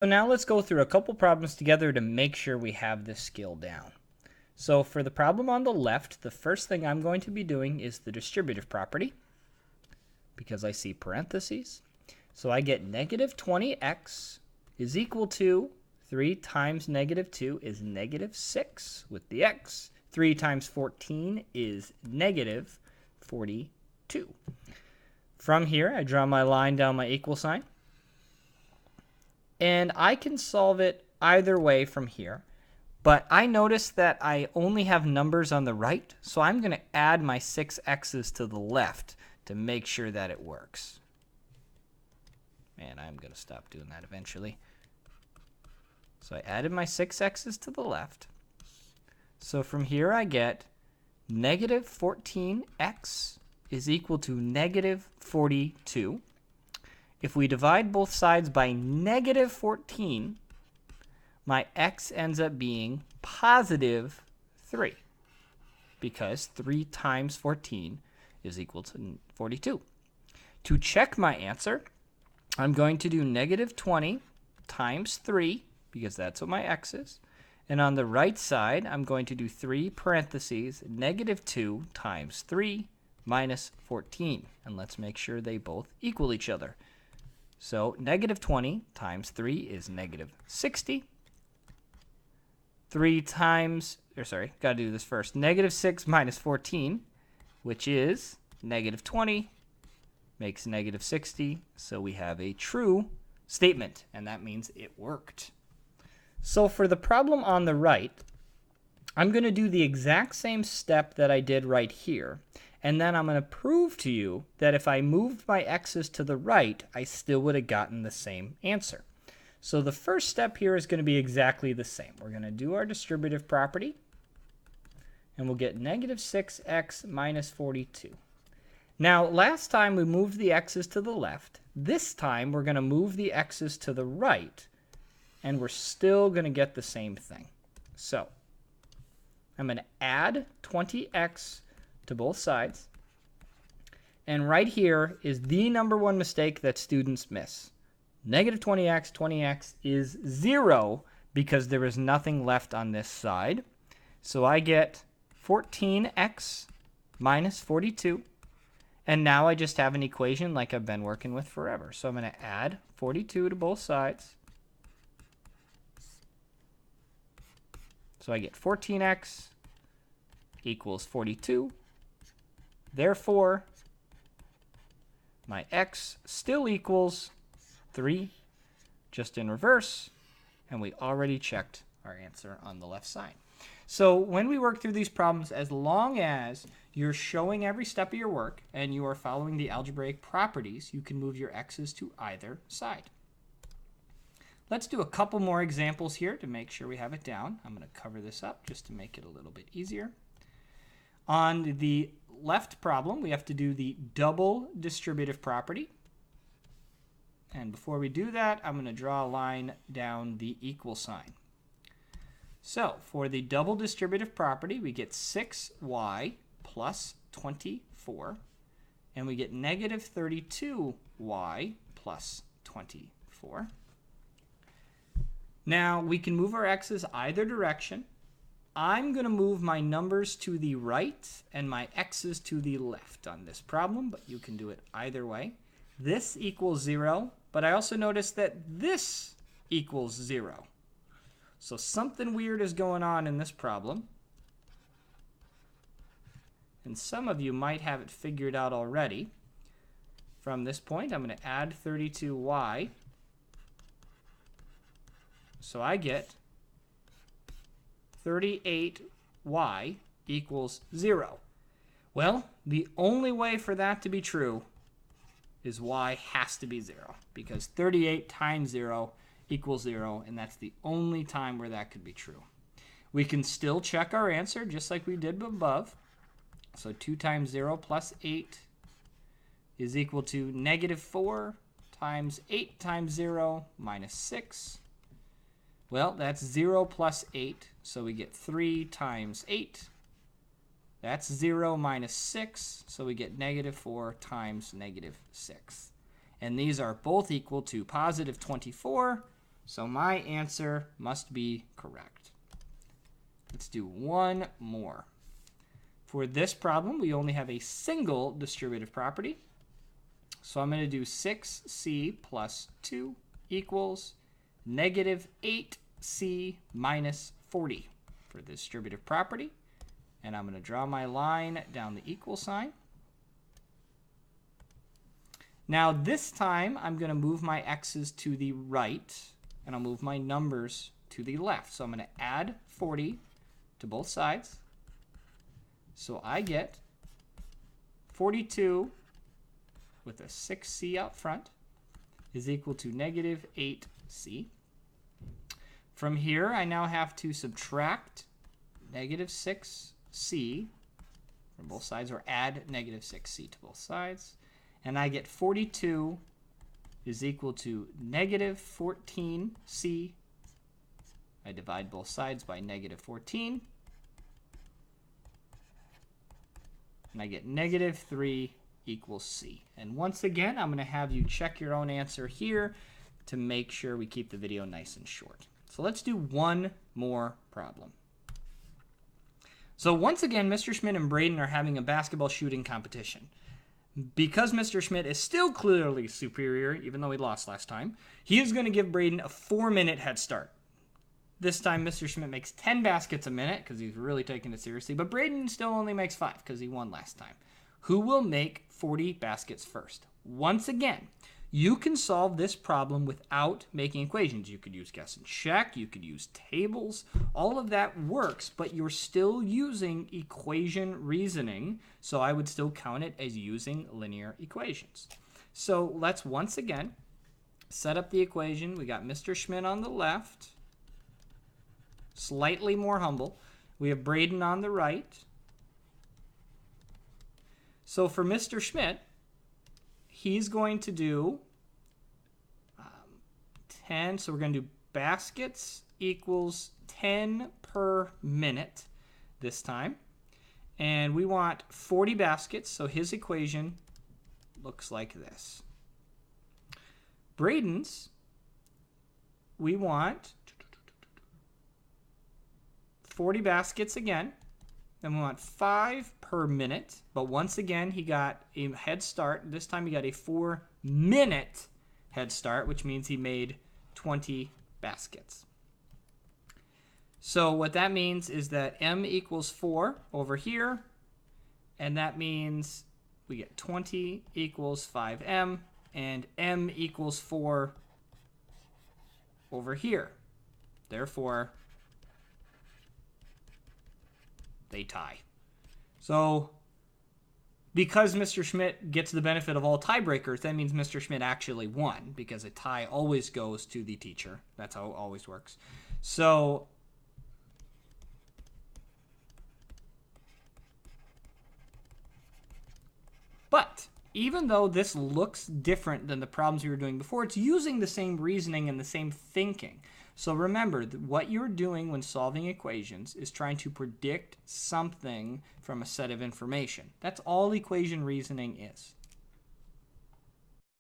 So now let's go through a couple problems together to make sure we have this skill down. So for the problem on the left, the first thing I'm going to be doing is the distributive property because I see parentheses. So I get negative 20x is equal to 3 times negative 2 is negative 6 with the x. 3 times 14 is negative 42. From here, I draw my line down my equal sign. And I can solve it either way from here. But I notice that I only have numbers on the right, so I'm going to add my 6 x's to the left to make sure that it works. Man, I'm going to stop doing that eventually. So I added my 6 x's to the left. So from here I get negative 14x is equal to negative 42. If we divide both sides by negative 14, my x ends up being positive 3 because 3 times 14 is equal to 42. To check my answer, I'm going to do negative 20 times 3 because that's what my x is. And on the right side, I'm going to do 3 parentheses, negative 2 times 3 minus 14. And let's make sure they both equal each other. So negative 20 times 3 is negative 60. 3 times, got to do this first. Negative 6 minus 14, which is negative 20, makes negative 60. So we have a true statement, and that means it worked. So for the problem on the right, I'm going to do the exact same step that I did right here. And then I'm going to prove to you that if I moved my x's to the right, I still would have gotten the same answer. So the first step here is going to be exactly the same. We're going to do our distributive property, and we'll get negative 6x minus 42. Now, last time we moved the x's to the left. This time we're going to move the x's to the right, and we're still going to get the same thing. So I'm going to add 20x to both sides. And right here is the number one mistake that students miss. Negative 20x is 0 because there is nothing left on this side. So I get 14x minus 42. And now I just have an equation like I've been working with forever. So I'm going to add 42 to both sides. So I get 14x equals 42. Therefore, my x still equals 3, just in reverse, and we already checked our answer on the left side. So when we work through these problems, as long as you're showing every step of your work and you are following the algebraic properties, you can move your x's to either side. Let's do a couple more examples here to make sure we have it down. I'm going to cover this up just to make it a little bit easier. On the left problem, we have to do the double distributive property. And before we do that, I'm going to draw a line down the equal sign. So for the double distributive property, we get 6y plus 24, and we get negative 32y plus 24. Now we can move our x's either direction. I'm going to move my numbers to the right and my x's to the left on this problem, but you can do it either way. This equals 0, but I also notice that this equals 0. So something weird is going on in this problem. And some of you might have it figured out already. From this point, I'm going to add 32y. So I get 38y equals 0. Well, the only way for that to be true is y has to be 0, because 38 times 0 equals 0, and that's the only time where that could be true. We can still check our answer just like we did above. So 2 times 0 plus 8 is equal to negative 4 times 8 times 0 minus 6. Well, that's 0 plus 8, so we get 3 times 8. That's 0 minus 6, so we get negative 4 times negative 6. And these are both equal to positive 24 So my answer must be correct. Let's do one more. For this problem, we only have a single distributive property. So I'm going to do 6c plus 2 equals negative 8c minus 40 for the distributive property. And I'm going to draw my line down the equal sign. Now this time, I'm going to move my x's to the right, and I'll move my numbers to the left. So I'm going to add 40 to both sides. So I get 42 with a 6c out front is equal to negative 8c. From here, I now have to subtract negative 6c from both sides, or add negative 6c to both sides. And I get 42 is equal to negative 14c. I divide both sides by negative 14. And I get negative 3 equals c. And once again, I'm going to have you check your own answer here to make sure we keep the video nice and short. So let's do one more problem. So once again, Mr. Schmidt and Braden are having a basketball shooting competition. Because Mr. Schmidt is still clearly superior, even though he lost last time, he is going to give Braden a 4-minute head start. This time, Mr. Schmidt makes 10 baskets a minute because he's really taking it seriously, but Braden still only makes 5 because he won last time. Who will make 40 baskets first? Once again, you can solve this problem without making equations. You could use guess and check, you could use tables, all of that works, but you're still using equation reasoning, so I would still count it as using linear equations. So let's once again set up the equation. We got Mr. Schmidt on the left, slightly more humble. We have Braden on the right. So for Mr. Schmidt, he's going to do 10. So we're going to do baskets equals 10 per minute this time. And we want 40 baskets. So his equation looks like this. Braden's, we want 40 baskets again. Then we want 5 per minute. But once again, he got a head start. This time he got a 4-minute head start, which means he made 20 baskets. So what that means is that m equals 4 over here. And that means we get 20 equals 5m. And m equals 4 over here. Therefore, they tie. So because Mr. Schmidt gets the benefit of all tiebreakers, that means Mr. Schmidt actually won, because a tie always goes to the teacher. That's how it always works. So but even though this looks different than the problems we were doing before, it's using the same reasoning and the same thinking. So remember, what you're doing when solving equations is trying to predict something from a set of information. That's all equation reasoning is.